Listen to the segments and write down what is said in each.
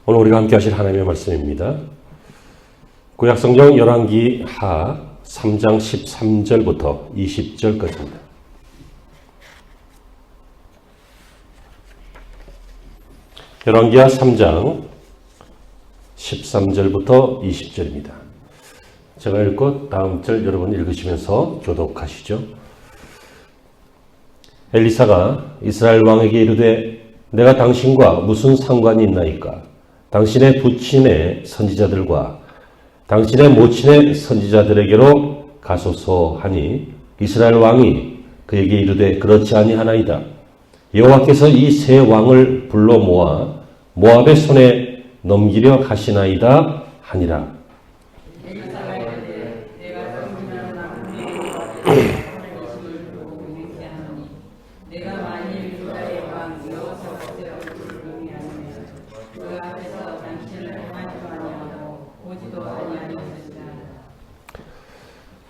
오늘 우리가 함께 하실 하나님의 말씀입니다. 구약성경 열왕기 하 3장 13절부터 20절까지입니다. 열왕기하 3장 13절부터 20절입니다. 제가 읽고 다음 절 여러분 읽으시면서 교독하시죠. 엘리사가 이스라엘 왕에게 이르되 내가 당신과 무슨 상관이 있나이까? 당신의 부친의 선지자들과 당신의 모친의 선지자들에게로 가소서 하니 이스라엘 왕이 그에게 이르되 그렇지 아니하나이다. 여호와께서 이 세 왕을 불러 모아 모압의 손에 넘기려 하시나이다 하니라.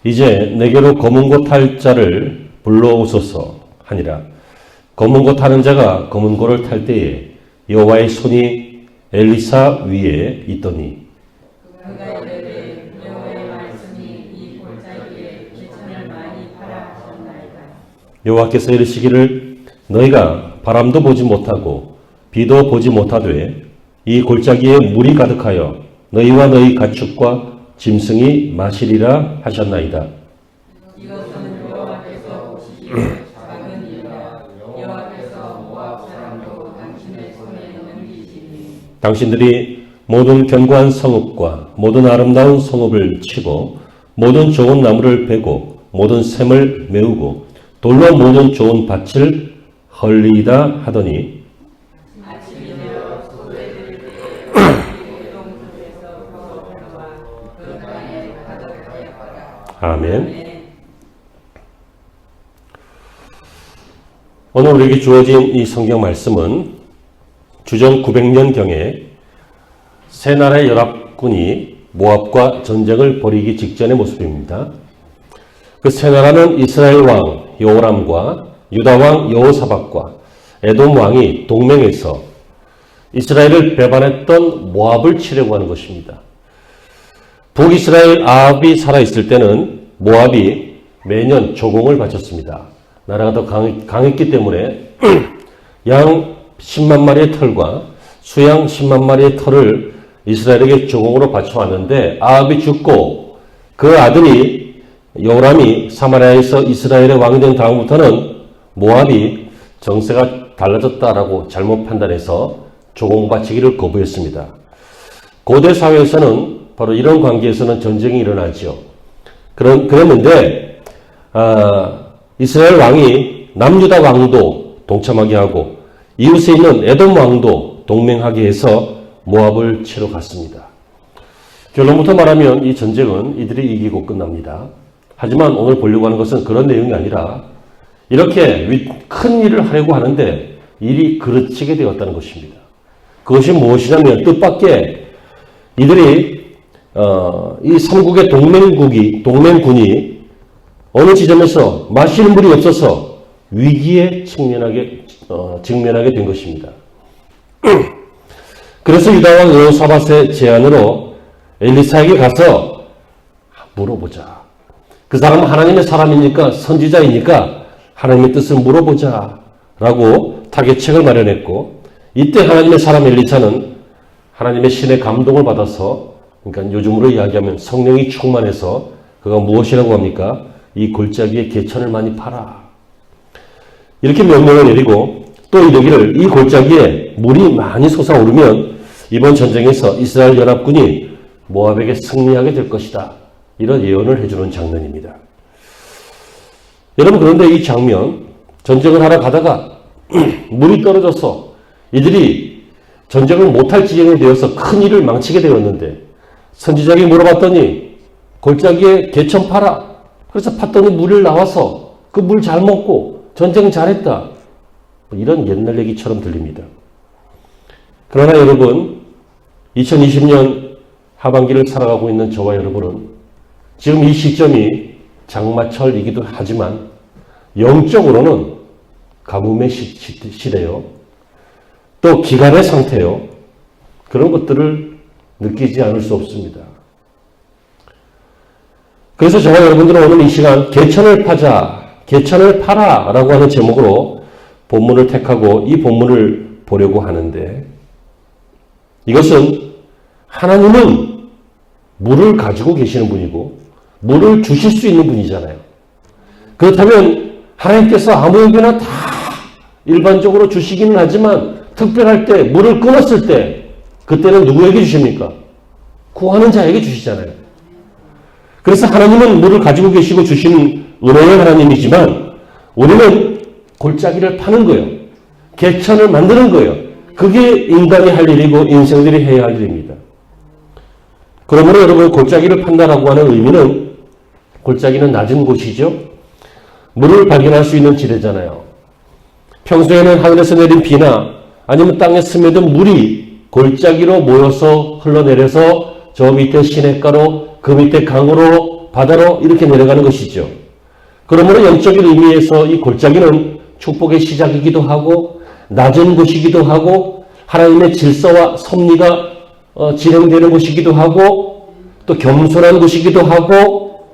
이제 내게로 검은 고 탈 자를 불러오소서 하니라. 검은 고 타는 자가 검은 고를 탈 때에 여호와의 손이 엘리사 위에 있더니 그가 이르되 여호와의 말씀이 이 골짜기에 기천을 많이 파라 하셨나이다. 여호와께서 이르시기를 너희가 바람도 보지 못하고 비도 보지 못하되 이 골짜기에 물이 가득하여 너희와 너희 가축과 짐승이 마시리라 하셨나이다. 이것은 여호와께서 보시기에 작은 일이라. 여호와께서 모압 사람도 당신의 손에 넘기시니 당신들이 모든 견고한 성읍과 모든 아름다운 성읍을 치고 모든 좋은 나무를 베고 모든 샘을 메우고 돌로 모든 좋은 밭을 헐리이다 하더니 아멘. 오늘 우리에게 주어진 이 성경 말씀은 주전 900년경에 세 나라의 연합군이 모압과 전쟁을 벌이기 직전의 모습입니다. 그 세 나라는 이스라엘 왕 여호람과 유다 왕 여호사밧과 에돔 왕이 동맹해서 이스라엘을 배반했던 모압을 치려고 하는 것입니다. 북이스라엘 아합이 살아있을 때는 모압이 매년 조공을 바쳤습니다. 나라가 더 강했기 때문에 양 10만 마리의 털과 수양 10만 마리의 털을 이스라엘에게 조공으로 바쳐왔는데 아합이 죽고 그 아들이 여호람이 사마리아에서 이스라엘의 왕이 된 다음부터는 모압이 정세가 달라졌다라고 잘못 판단해서 조공 바치기를 거부했습니다. 고대 사회에서는 바로 이런 관계에서는 전쟁이 일어나죠. 그랬는데 이스라엘 왕이 남유다 왕도 동참하게 하고 이웃에 있는 에돔 왕도 동맹하게 해서 모압을 치러 갔습니다. 결론부터 말하면 이 전쟁은 이들이 이기고 끝납니다. 하지만 오늘 보려고 하는 것은 그런 내용이 아니라 이렇게 큰 일을 하려고 하는데 일이 그르치게 되었다는 것입니다. 그것이 무엇이냐면 뜻밖의 이들이 이 삼국의 동맹군이 어느 지점에서 마시는 물이 없어서 위기에 직면하게 된 것입니다. 그래서 유다왕 여호사밧의 제안으로 엘리사에게 가서 물어보자. 그 사람은 하나님의 사람이니까 선지자이니까 하나님의 뜻을 물어보자 라고 타겟책을 마련했고 이때 하나님의 사람 엘리사는 하나님의 신의 감동을 받아서 그러니까 요즘으로 이야기하면 성령이 충만해서 그가 무엇이라고 합니까? 이 골짜기에 개천을 많이 파라. 이렇게 명령을 내리고 또 이르기를 이 골짜기에 물이 많이 솟아오르면 이번 전쟁에서 이스라엘 연합군이 모압에게 승리하게 될 것이다. 이런 예언을 해주는 장면입니다. 여러분 그런데 이 장면 전쟁을 하러 가다가 물이 떨어져서 이들이 전쟁을 못할 지경이 되어서 큰 일을 망치게 되었는데 선지자에게 물어봤더니 골짜기에 개천 파라. 그래서 팠더니 물이 나와서 그 물 잘 먹고 전쟁 잘했다. 이런 옛날 얘기처럼 들립니다. 그러나 여러분 2020년 하반기를 살아가고 있는 저와 여러분은 지금 이 시점이 장마철이기도 하지만 영적으로는 가뭄의 시대요. 또 기간의 상태요. 그런 것들을 느끼지 않을 수 없습니다. 그래서 제가 여러분들은 오늘 이 시간 개천을 파자, 개천을 파라 라고 하는 제목으로 본문을 택하고 이 본문을 보려고 하는데, 이것은 하나님은 물을 가지고 계시는 분이고 물을 주실 수 있는 분이잖아요. 그렇다면 하나님께서 아무에게나 다 일반적으로 주시기는 하지만 특별할 때, 물을 끊었을 때, 그때는 누구에게 주십니까? 구하는 자에게 주시잖아요. 그래서 하나님은 물을 가지고 계시고 주시는 은혜의 하나님이지만 우리는 골짜기를 파는 거예요. 개천을 만드는 거예요. 그게 인간이 할 일이고 인생들이 해야 할 일입니다. 그러므로 여러분, 골짜기를 판다라고 하는 의미는, 골짜기는 낮은 곳이죠. 물을 발견할 수 있는 지대잖아요. 평소에는 하늘에서 내린 비나 아니면 땅에 스며든 물이 골짜기로 모여서 흘러내려서 저 밑에 시냇가로, 그 밑에 강으로, 바다로 이렇게 내려가는 것이죠. 그러므로 영적인 의미에서 이 골짜기는 축복의 시작이기도 하고 낮은 곳이기도 하고 하나님의 질서와 섭리가 진행되는 곳이기도 하고 또 겸손한 곳이기도 하고,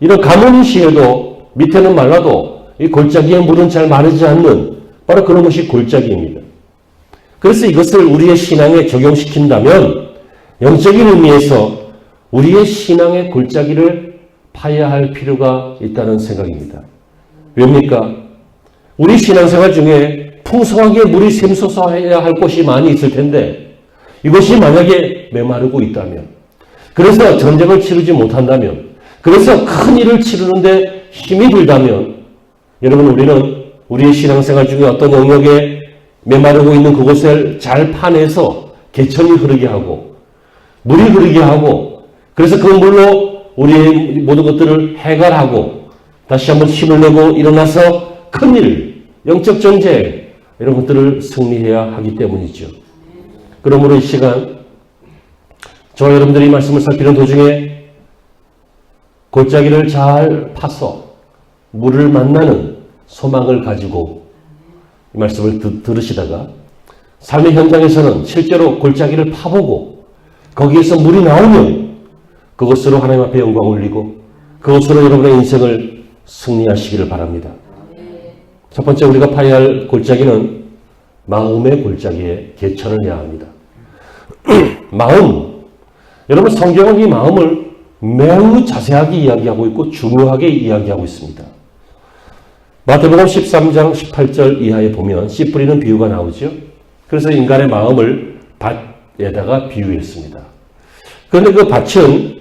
이런 가뭄시에도 밑에는 말라도 이 골짜기에 물은 잘 마르지 않는 바로 그런 것이 골짜기입니다. 그래서 이것을 우리의 신앙에 적용시킨다면 영적인 의미에서 우리의 신앙의 골짜기를 파야 할 필요가 있다는 생각입니다. 왜입니까? 우리 신앙생활 중에 풍성하게 물이 샘솟아야 할 곳이 많이 있을 텐데 이것이 만약에 메마르고 있다면, 그래서 전쟁을 치르지 못한다면, 그래서 큰 일을 치르는데 힘이 들다면, 여러분, 우리는 우리의 신앙생활 중에 어떤 영역에 메마르고 있는 그곳을 잘 파내서 개천이 흐르게 하고 물이 흐르게 하고, 그래서 그 물로 우리의 모든 것들을 해결하고 다시 한번 힘을 내고 일어나서 큰일, 영적 전쟁 이런 것들을 승리해야 하기 때문이죠. 그러므로 이 시간 저와 여러분들이 이 말씀을 살피는 도중에 골짜기를 잘 파서 물을 만나는 소망을 가지고 이 말씀을 들으시다가 삶의 현장에서는 실제로 골짜기를 파보고 거기에서 물이 나오면 그것으로 하나님 앞에 영광 올리고 그것으로 여러분의 인생을 승리하시기를 바랍니다. 첫 번째 우리가 파야 할 골짜기는 마음의 골짜기에 개천을 내야 합니다. 마음. 여러분, 성경은 이 마음을 매우 자세하게 이야기하고 있고 중요하게 이야기하고 있습니다. 마태복음 13장 18절 이하에 보면 씨 뿌리는 비유가 나오죠. 그래서 인간의 마음을 밭에다가 비유했습니다. 그런데 그 밭은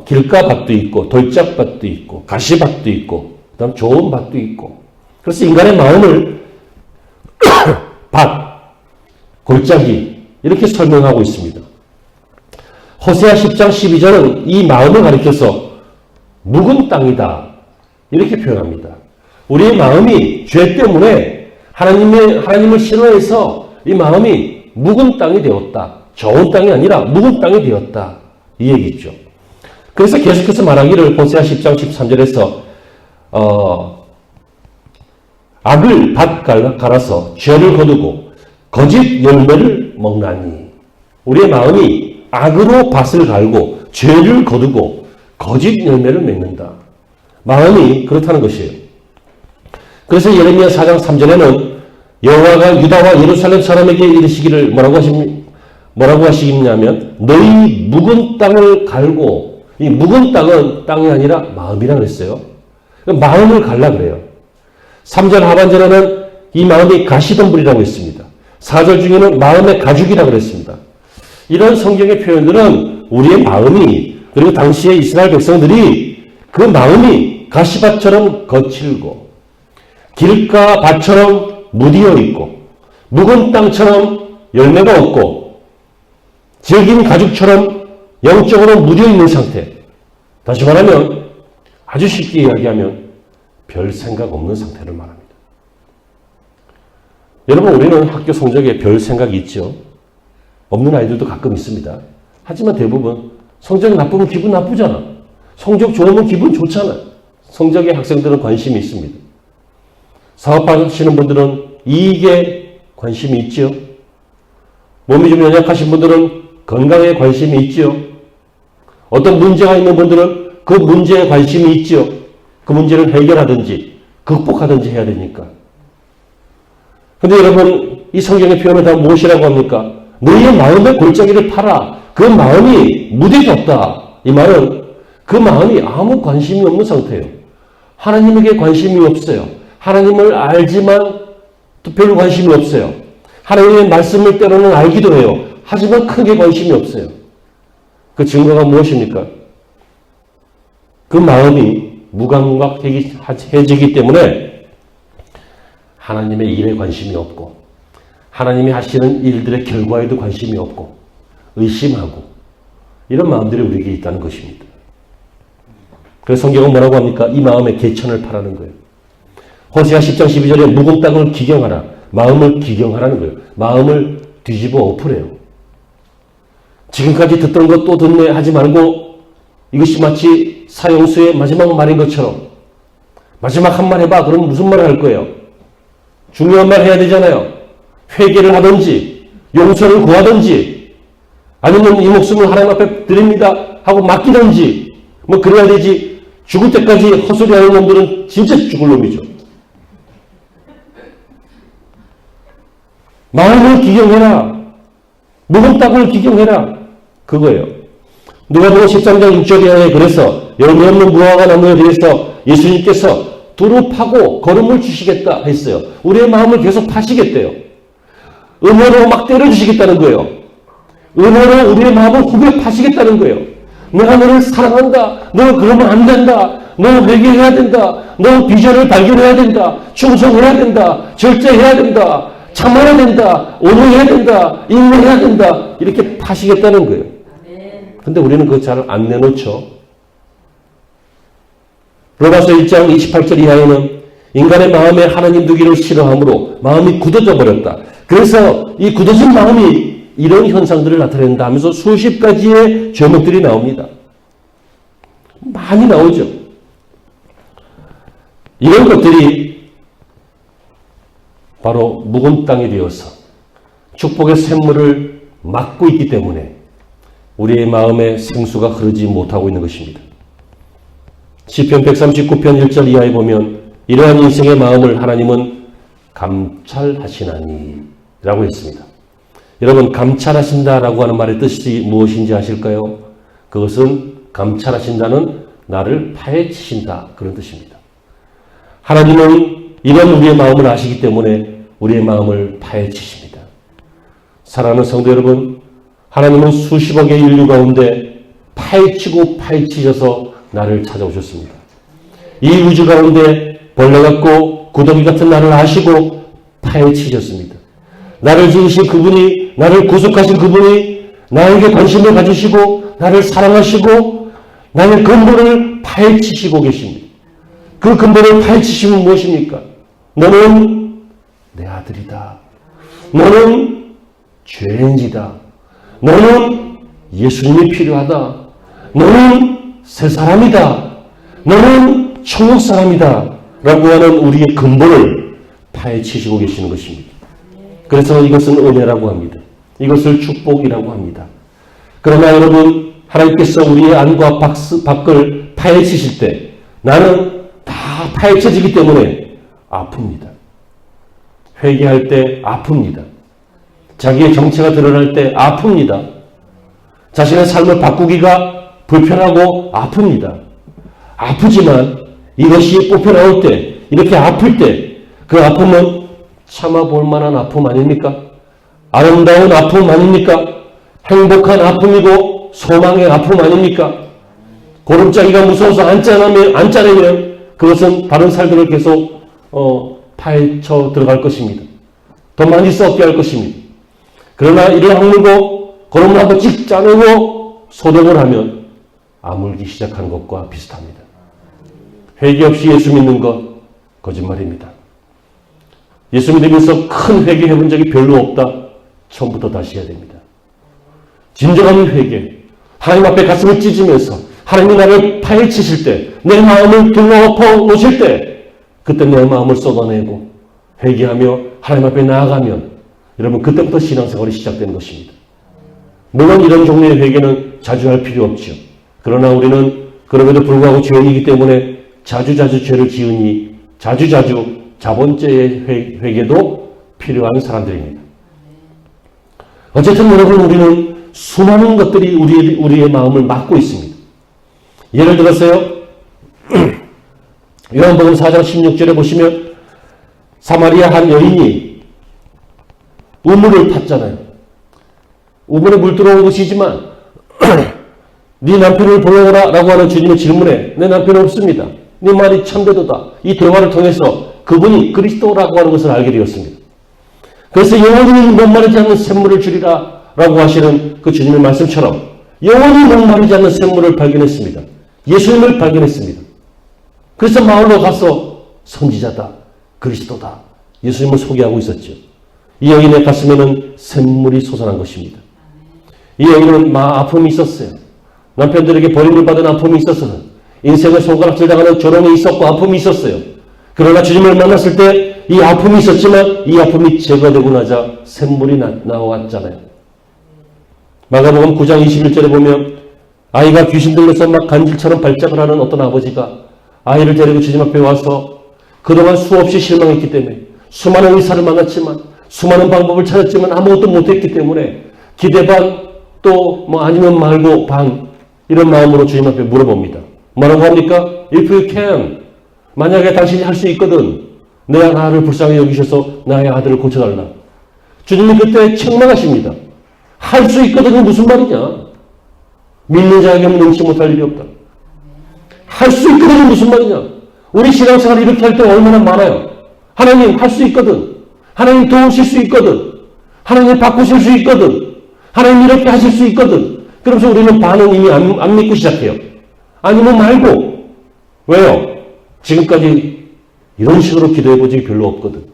길가 밭도 있고 돌짝 밭도 있고 가시밭도 있고 그다음 좋은 밭도 있고, 그래서 인간의 마음을 밭, 골짜기 이렇게 설명하고 있습니다. 호세아 10장 12절은 이 마음을 가리켜서 묵은 땅이다 이렇게 표현합니다. 우리의 마음이 죄 때문에 하나님을 싫어해서 이 마음이 묵은 땅이 되었다. 좋은 땅이 아니라 묵은 땅이 되었다. 이 얘기죠. 그래서 계속해서 말하기를 호세아 10장 13절에서 악을 밭 갈아서 죄를 거두고 거짓 열매를 먹나니, 우리의 마음이 악으로 밭을 갈고 죄를 거두고 거짓 열매를 맺는다. 마음이 그렇다는 것이에요. 그래서 예레미야 4장 3절에는 여호와가 유다와 예루살렘 사람에게 이르시기를 뭐라고 하시냐면 너희 묵은 땅을 갈고, 이 묵은 땅은 땅이 아니라 마음이라 그랬어요. 마음을 갈라 그래요. 3절 하반절에는 이 마음이 가시덤불이라고 했습니다. 4절 중에는 마음의 가죽이라고 그랬습니다. 이런 성경의 표현들은 우리의 마음이, 그리고 당시의 이스라엘 백성들이 그 마음이 가시밭처럼 거칠고 길가 밭처럼 무디어 있고 묵은 땅처럼 열매가 없고 질긴 가죽처럼 영적으로 무디어 있는 상태. 다시 말하면 아주 쉽게 이야기하면 별 생각 없는 상태를 말합니다. 여러분, 우리는 학교 성적에 별 생각이 있죠. 없는 아이들도 가끔 있습니다. 하지만 대부분 성적 나쁘면 기분 나쁘잖아. 성적 좋으면 기분 좋잖아. 성적에 학생들은 관심이 있습니다. 사업하시는 분들은 이익에 관심이 있죠. 몸이 좀 연약하신 분들은 건강에 관심이 있지요. 어떤 문제가 있는 분들은 그 문제에 관심이 있지요. 그 문제를 해결하든지 극복하든지 해야 되니까. 근데 여러분, 이 성경의 표현을 다 무엇이라고 합니까? 너희의 마음의 골짜기를 팔아. 그 마음이 무뎌졌다. 이 말은 그 마음이 아무 관심이 없는 상태예요. 하나님에게 관심이 없어요. 하나님을 알지만 또 별로 관심이 없어요. 하나님의 말씀을 때로는 알기도 해요. 하지만 크게 관심이 없어요. 그 증거가 무엇입니까? 그 마음이 무감각해지기 때문에 하나님의 일에 관심이 없고 하나님이 하시는 일들의 결과에도 관심이 없고 의심하고 이런 마음들이 우리에게 있다는 것입니다. 그래서 성경은 뭐라고 합니까? 이 마음의 개천을 파라는 거예요. 호세아 10장 12절에 묵은 땅을 기경하라. 마음을 기경하라는 거예요. 마음을 뒤집어 엎으래요. 지금까지 듣던 것 또 듣네 하지 말고 이것이 마치 사형수의 마지막 말인 것처럼 마지막 한 말 해봐. 그럼 무슨 말을 할 거예요? 중요한 말 해야 되잖아요. 회개를 하든지 용서를 구하든지 아니면 이 목숨을 하나님 앞에 드립니다 하고 맡기든지 뭐 그래야 되지. 죽을 때까지 헛소리하는 놈들은 진짜 죽을 놈이죠. 마음을 기경해라. 묵은 땅을 기경해라. 그거예요. 누가복음 13장 6절에 그래서 열매 없는 무화과 나무에 대해서 예수님께서 두루 파고 거름을 주시겠다 했어요. 우리의 마음을 계속 파시겠대요. 은혜로 막 때려주시겠다는 거예요. 은혜로 우리의 마음을 후벼 파시겠다는 거예요. 내가 너를 사랑한다. 너 그러면 안 된다. 너 회개해야 된다. 너 비전을 발견해야 된다. 충성해야 된다. 절제해야 된다. 참아야 된다. 온유해야 된다. 인내해야 된다. 이렇게 파시겠다는 거예요. 근데 우리는 그거 잘 안 내놓죠. 로마서 1장 28절 이하에는 인간의 마음에 하나님 두기를 싫어함으로 마음이 굳어져 버렸다. 그래서 이 굳어진 마음이 이런 현상들을 나타낸다 하면서 수십 가지의 제목들이 나옵니다. 많이 나오죠. 이런 것들이 바로 묵은 땅이 되어서 축복의 샘물을 막고 있기 때문에 우리의 마음에 생수가 흐르지 못하고 있는 것입니다. 시편 139편 1절 이하에 보면 이러한 인생의 마음을 하나님은 감찰하시나니 라고 했습니다. 여러분, 감찰하신다라고 하는 말의 뜻이 무엇인지 아실까요? 그것은 감찰하신다는 나를 파헤치신다 그런 뜻입니다. 하나님은 이런 우리의 마음을 아시기 때문에 우리의 마음을 파헤치십니다. 사랑하는 성도 여러분, 하나님은 수십억의 인류 가운데 파헤치고 파헤치셔서 나를 찾아오셨습니다. 이 우주 가운데 벌레 같고 구더기 같은 나를 아시고 파헤치셨습니다. 나를 지으신 그분이, 나를 구속하신 그분이 나에게 관심을 가지시고 나를 사랑하시고 나의 근본을 파헤치시고 계십니다. 그 근본을 파헤치시면 무엇입니까? 너는 내 아들이다. 너는 죄인이다. 너는 예수님이 필요하다. 너는 새 사람이다. 너는 천국 사람이다. 라고 하는 우리의 근본을 파헤치시고 계시는 것입니다. 그래서 이것은 은혜라고 합니다. 이것을 축복이라고 합니다. 그러나 여러분, 하나님께서 우리의 안과 밖을 파헤치실 때 나는 다 파헤쳐지기 때문에 아픕니다. 회개할 때 아픕니다. 자기의 정체가 드러날 때 아픕니다. 자신의 삶을 바꾸기가 불편하고 아픕니다. 아프지만 이것이 뽑혀나올 때, 이렇게 아플 때 그 아픔은 참아볼 만한 아픔 아닙니까? 아름다운 아픔 아닙니까? 행복한 아픔이고 소망의 아픔 아닙니까? 고름짜기가 무서워서 안 짜내면 그것은 다른 살들을 계속 파헤쳐 들어갈 것입니다. 더 많이 썩게 할 것입니다. 그러나 이를 악물고 고름을 한번 찍 짜내고 소독을 하면 아물기 시작하는 것과 비슷합니다. 회개 없이 예수 믿는 것 거짓말입니다. 예수 믿으면서 큰 회개해 본 적이 별로 없다. 처음부터 다시 해야 됩니다. 진정한 회개, 하나님 앞에 가슴을 찢으면서 하나님이 나를 파헤치실 때, 내 마음을 둘러엎어 놓으실 때 그때 내 마음을 쏟아내고 회개하며 하나님 앞에 나아가면 여러분 그때부터 신앙생활이 시작되는 것입니다. 물론 이런 종류의 회개는 자주 할 필요 없죠. 그러나 우리는 그럼에도 불구하고 죄인이기 때문에 자주자주 죄를 지으니 자주자주 자본죄의 회개도 필요한 사람들입니다. 어쨌든 여러분 우리는 수많은 것들이 우리의 마음을 막고 있습니다. 예를 들어서요. 요한복음 4장 16절에 보시면 사마리아 한 여인이 우물을 탔잖아요. 우물에 물 들어온 것이지만 네 남편을 불러오라 라고 하는 주님의 질문에 내 남편 없습니다. 네 말이 참되도다. 이 대화를 통해서 그분이 그리스도라고 하는 것을 알게 되었습니다. 그래서 영원히 목마르지 않는 샘물을 주리라 라고 하시는 그 주님의 말씀처럼 영원히 목마르지 않는 샘물을 발견했습니다. 예수님을 발견했습니다. 그래서 마을로 가서 선지자다, 그리스도다, 예수님을 소개하고 있었죠. 이 여인의 가슴에는 샘물이 솟아난 것입니다. 이 여인은 아픔이 있었어요. 남편들에게 버림을 받은 아픔이 있었어요. 인생을 손가락질 당하는 조롱이 있었고 아픔이 있었어요. 그러나 주님을 만났을 때 이 아픔이 있었지만 이 아픔이 제거되고 나자 샘물이 나왔잖아요. 마가복음 9장 21절에 보면 아이가 귀신 들려서 막 간질처럼 발작을 하는 어떤 아버지가 아이를 데리고 주님 앞에 와서 그동안 수없이 실망했기 때문에 수많은 의사를 만났지만 수많은 방법을 찾았지만 아무것도 못했기 때문에 기대 반 또 뭐 아니면 말고 반 이런 마음으로 주님 앞에 물어봅니다. 뭐라고 합니까? If you can. 만약에 당신이 할 수 있거든. 내 아들을 불쌍히 여기셔서 나의 아들을 고쳐달라. 주님이 그때 책망하십니다. 할 수 있거든은 무슨 말이냐? 믿는 자에게 능치 못할 일이 없다. 할 수 있거든은 무슨 말이냐? 우리 신앙생활 이렇게 할 때 얼마나 많아요. 하나님 할 수 있거든. 하나님 도우실 수 있거든. 하나님 바꾸실 수 있거든. 하나님 이렇게 하실 수 있거든. 그러면서 우리는 반은 이미 안 믿고 시작해요. 아니면 말고. 왜요? 지금까지 이런 식으로 기도해 본 적이 별로 없거든.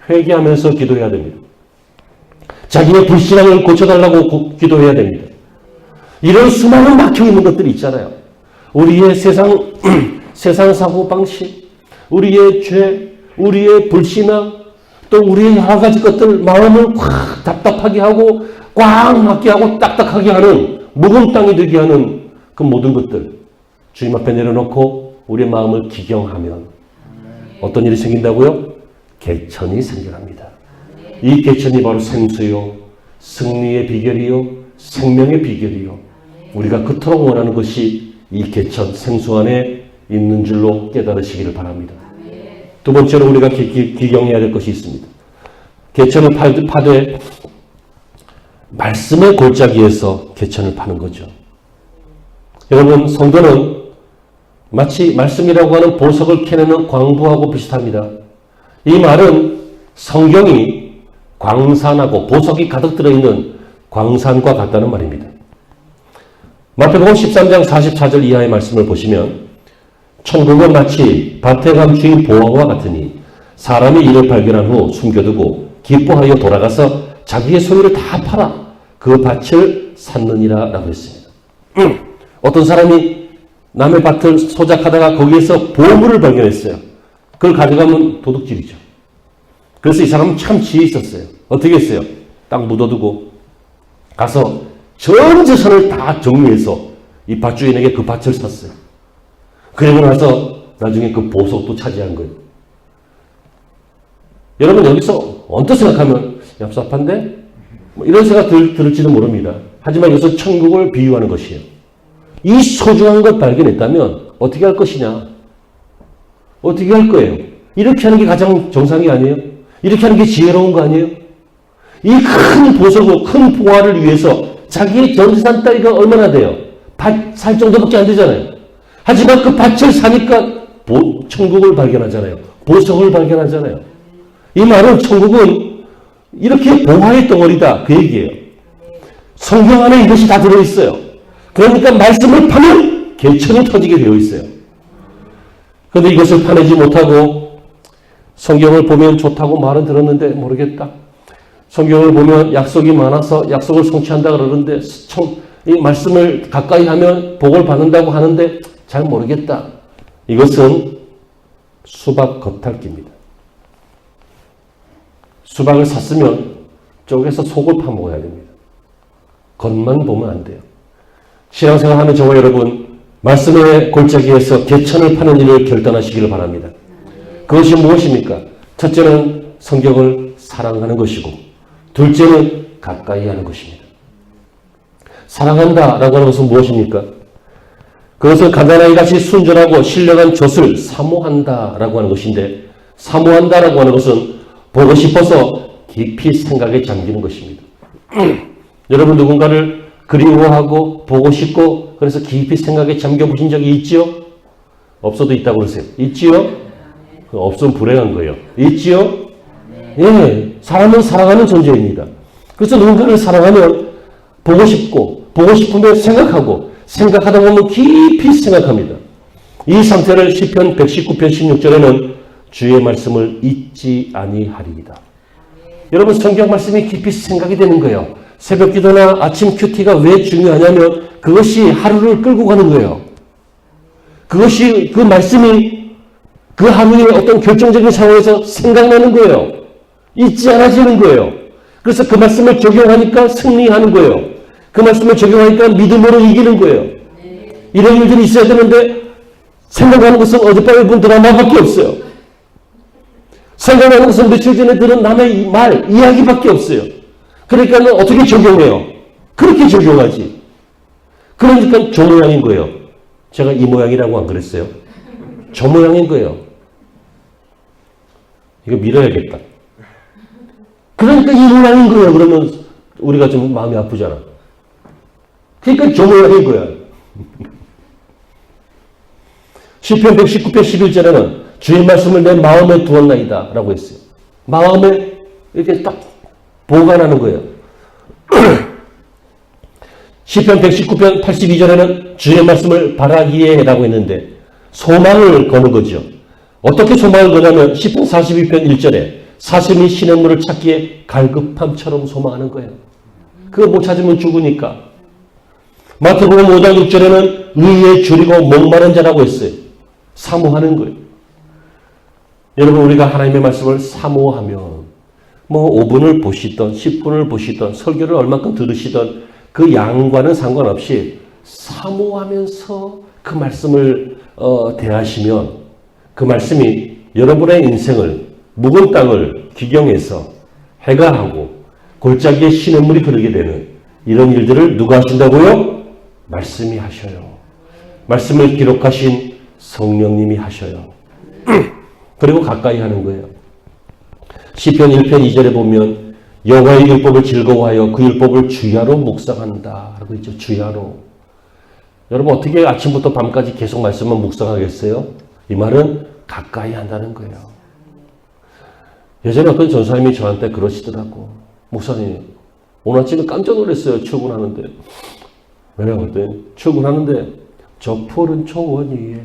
회개하면서 기도해야 됩니다. 자기의 불신앙을 고쳐달라고 기도해야 됩니다. 이런 수많은 막혀있는 것들이 있잖아요. 우리의 세상 사고방식, 우리의 죄, 우리의 불신앙, 또 우리의 여러 가지 것들, 마음을 꽉 답답하게 하고 꽉 막게 하고 딱딱하게 하는 묵은 땅이 되게 하는 그 모든 것들 주님 앞에 내려놓고 우리의 마음을 기경하면 어떤 일이 생긴다고요? 개천이 생겨납니다. 이 개천이 바로 생수요, 승리의 비결이요, 생명의 비결이요. 우리가 그토록 원하는 것이 이 개천, 생수 안에 있는 줄로 깨달으시기를 바랍니다. 두 번째로 우리가 기경해야 될 것이 있습니다. 개천을 파되 말씀의 골짜기에서 개천을 파는 거죠. 여러분, 성도는 마치 말씀이라고 하는 보석을 캐내는 광부하고 비슷합니다. 이 말은 성경이 광산하고 보석이 가득 들어있는 광산과 같다는 말입니다. 마태복음 13장 44절 이하의 말씀을 보시면 천국은 마치 밭에 간 주인 보화와 같으니 사람이 이를 발견한 후 숨겨두고 기뻐하여 돌아가서 자기의 소유를 다 팔아 그 밭을 샀느니라 라고 했습니다. 어떤 사람이 남의 밭을 소작하다가 거기에서 보물을 발견했어요. 그걸 가져가면 도둑질이죠. 그래서 이 사람은 참 지혜 있었어요. 어떻게 했어요? 딱 묻어두고 가서 전 재산을 다 정리해서 이 밭주인에게 그 밭을 샀어요. 그리고 나서 나중에 그 보석도 차지한 거예요. 여러분 여기서 언뜻 생각하면 얍삽한데? 뭐 이런 생각 들을지도 모릅니다. 하지만 여기서 천국을 비유하는 것이에요. 이 소중한 걸 발견했다면 어떻게 할 것이냐? 어떻게 할 거예요? 이렇게 하는 게 가장 정상이 아니에요? 이렇게 하는 게 지혜로운 거 아니에요? 이 큰 보석을, 큰 보화를 위해서 자기의 전재산 따위가 얼마나 돼요? 밭 살 정도밖에 안 되잖아요. 하지만 그 밭을 사니까 천국을 발견하잖아요. 보석을 발견하잖아요. 이 말은 천국은 이렇게 보화의 덩어리다 그 얘기예요. 성경 안에 이것이 다 들어있어요. 그러니까 말씀을 파면 개천이 터지게 되어 있어요. 그런데 이것을 파내지 못하고 성경을 보면 좋다고 말은 들었는데 모르겠다. 성경을 보면 약속이 많아서 약속을 성취한다 그러는데 이 말씀을 가까이 하면 복을 받는다고 하는데 잘 모르겠다. 이것은 수박 겉핥기입니다. 수박을 샀으면 쪼개서 속을 파먹어야 됩니다. 겉만 보면 안 돼요. 신앙생활하는 저와 여러분, 말씀의 골짜기에서 개천을 파는 일을 결단하시기를 바랍니다. 그것이 무엇입니까? 첫째는 성경을 사랑하는 것이고, 둘째는 가까이 하는 것입니다. 사랑한다라고 하는 것은 무엇입니까? 그것은 가난아이 같이 순전하고 신령한 젖을 사모한다라고 하는 것인데, 사모한다라고 하는 것은 보고 싶어서 깊이 생각에 잠기는 것입니다. 여러분 누군가를 그리워하고 보고 싶고 그래서 깊이 생각에 잠겨 보신 적이 있지요? 없어도 있다고 그러세요. 있지요? 없으면 불행한 거예요. 있지요? 예, 사람은 사랑하는 존재입니다. 그래서 누군가를 사랑하면 보고 싶고 보고 싶으면 생각하고 생각하다 보면 깊이 생각합니다. 이 상태를 시편 119편 16절에는 주의 말씀을 잊지 아니하리이다. 여러분 성경 말씀이 깊이 생각이 되는 거예요. 새벽 기도나 아침 큐티가 왜 중요하냐면 그것이 하루를 끌고 가는 거예요. 그것이 그 말씀이 그 하루의 어떤 결정적인 상황에서 생각나는 거예요. 잊지 않아지는 거예요. 그래서 그 말씀을 적용하니까 승리하는 거예요. 그 말씀을 적용하니까 믿음으로 이기는 거예요. 이런 일들이 있어야 되는데 생각하는 것은 어젯밤에 본 드라마밖에 없어요. 생각하는 것은 며칠 전에 들은 남의 말, 이야기밖에 없어요. 그러니까 어떻게 적용해요? 그렇게 적용하지. 그러니까 저 모양인 거예요. 제가 이 모양이라고 안 그랬어요? 저 모양인 거예요. 이거 밀어야겠다. 그러니까 이 모양인 거예요. 그러면 우리가 좀 마음이 아프잖아. 그러니까 저 모양인 거야. 시편 119편 11절에는 주의 말씀을 내 마음에 두었나이다 라고 했어요. 마음에 이렇게 딱 보관하는 거예요. 시편 119편 82절에는 주의 말씀을 바라기에 라고 했는데 소망을 거는 거죠. 어떻게 소망을 거냐면 시편 42편 1절에 사슴이 시냇물을 찾기에 갈급함처럼 소망하는 거예요. 그거 못 찾으면 죽으니까. 마태복음 5장 6절에는 의에 줄이고 목마른 자라고 했어요. 사모하는 거예요. 여러분 우리가 하나님의 말씀을 사모하면 뭐 5분을 보시던 10분을 보시던 설교를 얼마큼 들으시던 그 양과는 상관없이 사모하면서 그 말씀을 대하시면 그 말씀이 여러분의 인생을 묵은 땅을 기경해서 해가 하고 골짜기에 시냇물이 흐르게 되는 이런 일들을 누가 하신다고요? 말씀이 하셔요. 말씀을 기록하신 성령님이 하셔요. 그리고 가까이 하는 거예요. 시편 1편 2절에 보면 여호와의 율법을 즐거워하여 그 율법을 주야로 묵상한다 라고 있죠. 주야로. 여러분 어떻게 아침부터 밤까지 계속 말씀만 묵상하겠어요? 이 말은 가까이 한다는 거예요. 예전에 어떤 전사님이 저한테 그러시더라고. 목사님 오늘 아침에 깜짝 놀랐어요. 출근하는데. 왜냐고 그랬더니 출근하는데 저 푸른 초원 위에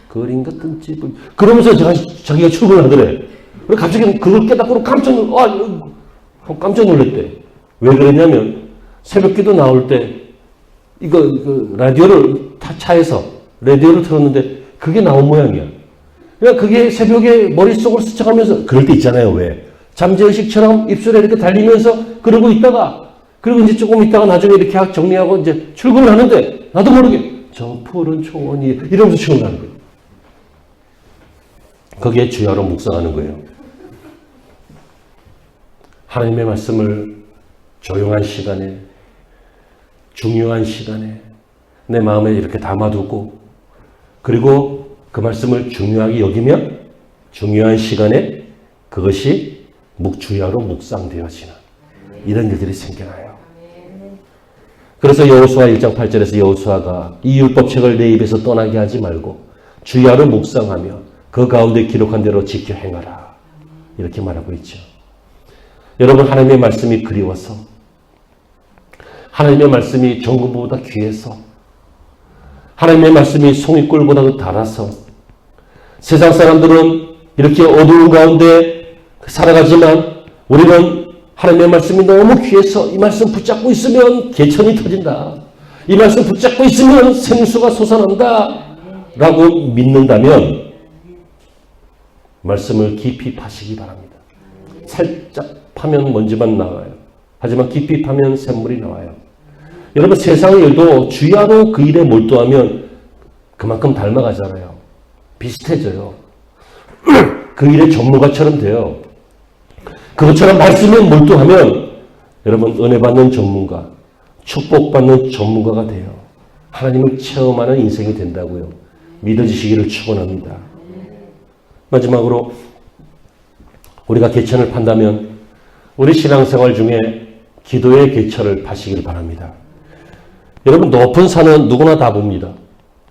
그림 같은 집을 그러면서 자기가 출근을 하더래. 그래서 갑자기 그걸 깨닫고 깜짝 놀랐대. 왜 그랬냐면 새벽기도 나올 때 이거 라디오를 차에서 라디오를 틀었는데 그게 나온 모양이야. 그러니까 그게 새벽에 머릿속을 스쳐가면서 그럴 때 있잖아요. 왜? 잠재의식처럼 입술에 이렇게 달리면서 그러고 있다가 그리고 이제 조금 있다가 나중에 이렇게 정리하고 이제 출근을 하는데 나도 모르게 저 푸른 초원이 이러면서 출근하는 거예요. 거기에 주야로 묵상하는 거예요. 하나님의 말씀을 조용한 시간에 중요한 시간에 내 마음에 이렇게 담아두고 그리고 그 말씀을 중요하게 여기며 중요한 시간에 그것이 주야로 묵상되어지는 이런 일들이 생겨나요. 그래서 여호수아 1장 8절에서 여호수아가 이 율법책을 내 입에서 떠나게 하지 말고 주야로 묵상하며 그 가운데 기록한 대로 지켜 행하라. 이렇게 말하고 있죠. 여러분 하나님의 말씀이 그리워서 하나님의 말씀이 정금보다 귀해서 하나님의 말씀이 송이꿀보다도 달아서 세상 사람들은 이렇게 어두운 가운데 살아가지만 우리는 하나님의 말씀이 너무 귀해서 이 말씀 붙잡고 있으면 개천이 터진다. 이 말씀 붙잡고 있으면 생수가 솟아난다. 라고 믿는다면 말씀을 깊이 파시기 바랍니다. 살짝 파면 먼지만 나와요. 하지만 깊이 파면 샘물이 나와요. 여러분 세상의 일도 주야로 그 일에 몰두하면 그만큼 닮아가잖아요. 비슷해져요. 그 일의 전문가처럼 돼요. 그것처럼 말씀에 몰두하면 여러분 은혜 받는 전문가, 축복받는 전문가가 돼요. 하나님을 체험하는 인생이 된다고요. 믿어지시기를 축원합니다. 마지막으로 우리가 개천을 판다면 우리 신앙생활 중에 기도의 개천을 파시길 바랍니다. 여러분 높은 산은 누구나 다 봅니다.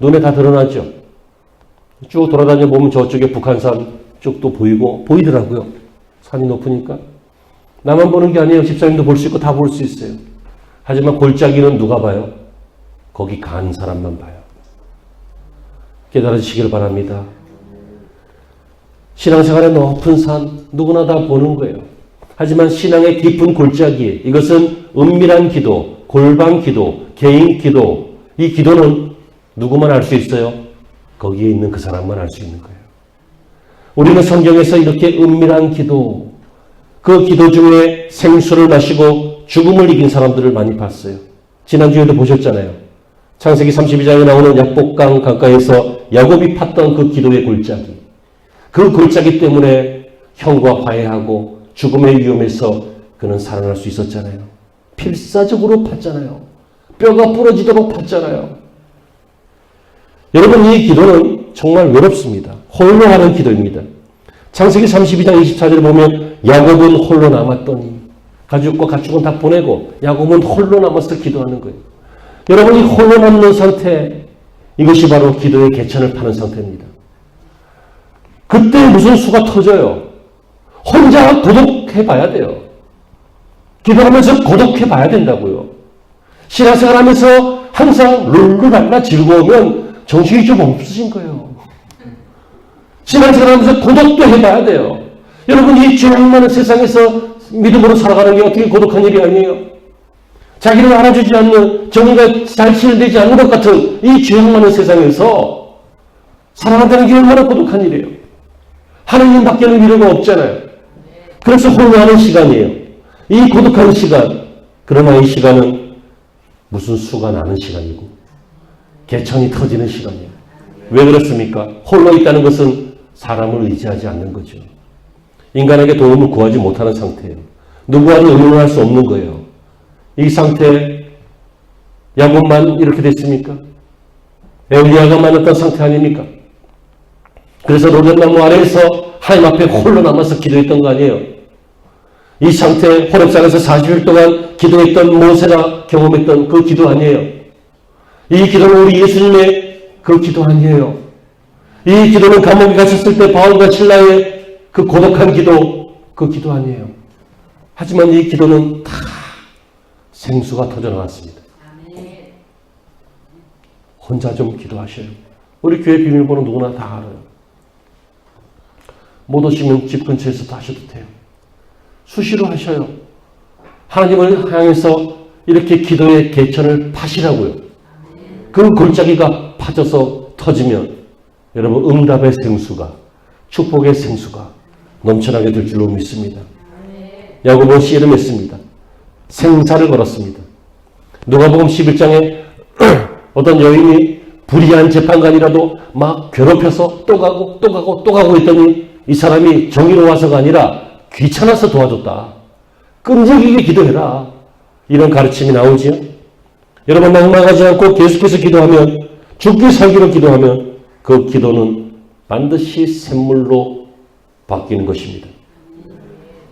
눈에 다 드러나죠. 쭉 돌아다녀 보면 저쪽에 북한산 쪽도 보이더라고요. 산이 높으니까. 나만 보는 게 아니에요. 집사님도 볼 수 있고 다 볼 수 있어요. 하지만 골짜기는 누가 봐요? 거기 간 사람만 봐요. 깨달으시길 바랍니다. 신앙생활의 높은 산 누구나 다 보는 거예요. 하지만 신앙의 깊은 골짜기, 이것은 은밀한 기도, 골방 기도, 개인 기도, 이 기도는 누구만 알 수 있어요? 거기에 있는 그 사람만 알 수 있는 거예요. 우리는 성경에서 이렇게 은밀한 기도, 그 기도 중에 생수를 마시고 죽음을 이긴 사람들을 많이 봤어요. 지난주에도 보셨잖아요. 창세기 32장에 나오는 약복강 강가에서 야곱이 팠던 그 기도의 골짜기. 그 골짜기 때문에 형과 화해하고 죽음의 위험에서 그는 살아날 수 있었잖아요. 필사적으로 팠잖아요. 뼈가 부러지도록 팠잖아요. 여러분 이 기도는 정말 외롭습니다. 홀로 하는 기도입니다. 창세기 32장 24절을 보면 야곱은 홀로 남았더니 가족과 가축은 다 보내고 야곱은 홀로 남아서 기도하는 거예요. 여러분 이 홀로 남는 상태, 이것이 바로 기도의 개천을 파는 상태입니다. 그때 무슨 수가 터져요. 혼자 고독해 봐야 돼요. 기도하면서 고독해 봐야 된다고요. 신앙생활 하면서 항상 룰루랄라 즐거우면 정신이 좀 없으신 거예요. 신앙생활 하면서 고독도 해봐야 돼요. 여러분 이 죄악 많은 세상에서 믿음으로 살아가는 게 어떻게 고독한 일이 아니에요. 자기를 알아주지 않는, 정의가 잘 실현되지 않는 것 같은 이 죄악 많은 세상에서 살아간다는 게 얼마나 고독한 일이에요. 하나님 밖에는 미래가 없잖아요. 그래서 홀로 하는 시간이에요. 이 고독한 시간, 그러나 이 시간은 무슨 수가 나는 시간이고 개천이 터지는 시간이에요. 왜 그렇습니까? 홀로 있다는 것은 사람을 의지하지 않는 거죠. 인간에게 도움을 구하지 못하는 상태예요. 누구와도 의논할 수 없는 거예요. 이 상태에 야곱만 이렇게 됐습니까? 엘리야가 만났던 상태 아닙니까? 그래서 로뎀나무 아래에서 하나님 앞에 홀로 남아서 기도했던 거 아니에요? 이 상태 호렙산에서 40일 동안 기도했던 모세가 경험했던 그 기도 아니에요? 이 기도는 우리 예수님의 그 기도 아니에요? 이 기도는 감옥에 갇혔을 때 바울과 실라의 그 고독한 기도, 그 기도 아니에요? 하지만 이 기도는 다 생수가 터져나왔습니다. 혼자 좀 기도하셔요. 우리 교회 비밀번호 누구나 다 알아요. 못 오시면 집 근처에서도 하셔도 돼요. 수시로 하셔요. 하나님을 향해서 이렇게 기도의 개천을 파시라고요. 그 골짜기가 파져서 터지면 여러분 응답의 생수가, 축복의 생수가 넘쳐나게 될 줄로 믿습니다. 야곱은 씨름했습니다. 생사를 걸었습니다. 누가복음 11장에 어떤 여인이 불의한 재판관이라도 막 괴롭혀서 또 가고 했더니 이 사람이 정의로워서가 아니라 귀찮아서 도와줬다. 끈질기게 기도해라. 이런 가르침이 나오지요. 여러분 낙망하지 않고 계속해서 기도하면, 죽기 살기로 기도하면 그 기도는 반드시 샘물로 바뀌는 것입니다.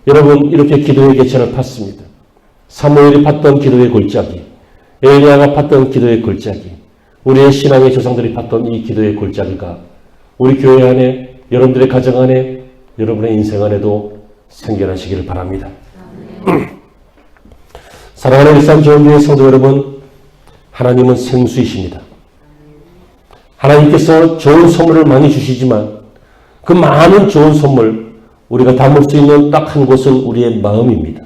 여러분 이렇게 기도의 개천을 팠습니다. 사무엘이 팠던 기도의 골짜기, 엘리야가 팠던 기도의 골짜기, 우리의 신앙의 조상들이 팠던 이 기도의 골짜기가 우리 교회 안에, 여러분들의 가정 안에, 여러분의 인생 안에도 생겨나시기를 바랍니다. 사랑하는 일산 좋은교회 성도 여러분, 하나님은 생수이십니다. 하나님께서 좋은 선물을 많이 주시지만 그 많은 좋은 선물, 우리가 담을 수 있는 딱 한 곳은 우리의 마음입니다.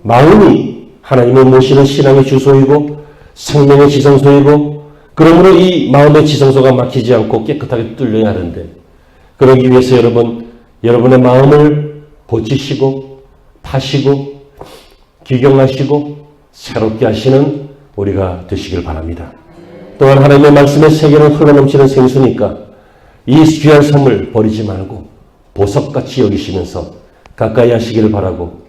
마음이 하나님을 모시는 신앙의 주소이고 생명의 지성소이고, 그러므로 이 마음의 지성소가 막히지 않고 깨끗하게 뚫려야 하는데, 그러기 위해서 여러분, 여러분의 마음을 고치시고 파시고 기경하시고 새롭게 하시는 우리가 되시길 바랍니다. 또한 하나님의 말씀의 세계는 흘러넘치는 생수니까 이 귀한 선물 버리지 말고 보석같이 여기시면서 가까이 하시기를 바라고,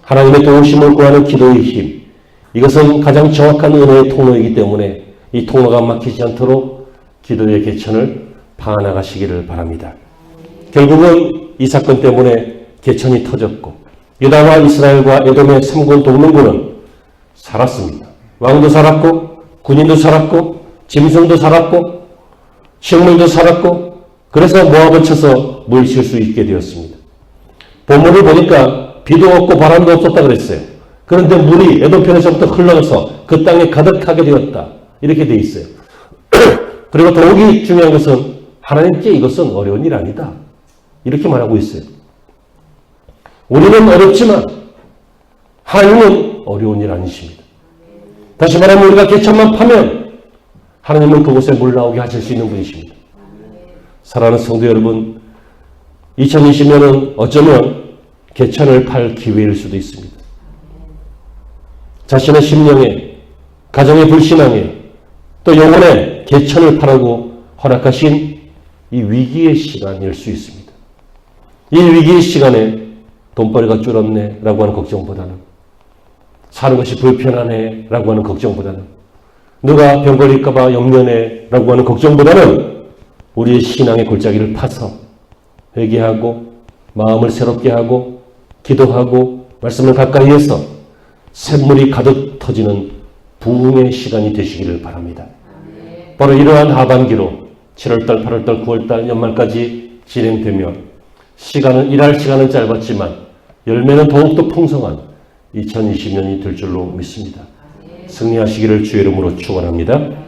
하나님의 도우심을 구하는 기도의 힘, 이것은 가장 정확한 은혜의 통로이기 때문에 이 통로가 막히지 않도록 기도의 개천을 파나가시기를 바랍니다. 결국은 이 사건 때문에 개천이 터졌고 유다와 이스라엘과 에돔의 3군 동맹군은 살았습니다. 왕도 살았고 군인도 살았고 짐승도 살았고 식물도 살았고, 그래서 모압을 쳐서 물실 수 있게 되었습니다. 본문을 보니까 비도 없고 바람도 없었다 그랬어요. 그런데 물이 에돔편에서부터 흘러가서 그 땅에 가득하게 되었다, 이렇게 돼 있어요. 그리고 더욱이 중요한 것은 하나님께 이것은 어려운 일 아니다, 이렇게 말하고 있어요. 우리는 어렵지만 하나님은 어려운 일 아니십니다. 다시 말하면 우리가 개천만 파면 하나님은 그곳에 물 나오게 하실 수 있는 분이십니다. 사랑하는 성도 여러분, 2020년은 어쩌면 개천을 팔 기회일 수도 있습니다. 자신의 심령에, 가정의 불신앙에, 또 영혼에 개천을 파라고 허락하신 이 위기의 시간일 수 있습니다. 이 위기의 시간에 돈벌이가 줄었네 라고 하는 걱정보다는, 사는 것이 불편하네 라고 하는 걱정보다는, 누가 병 걸릴까 봐 염려네 라고 하는 걱정보다는 우리의 신앙의 골짜기를 파서 회개하고 마음을 새롭게 하고 기도하고 말씀을 가까이 해서 샘물이 가득 터지는 부흥의 시간이 되시기를 바랍니다. 바로 이러한 하반기로 7월달, 8월달, 9월달, 연말까지 진행되며 일할 시간은 짧았지만 열매는 더욱더 풍성한 2020년이 될 줄로 믿습니다. 승리하시기를 주의 이름으로 축원합니다.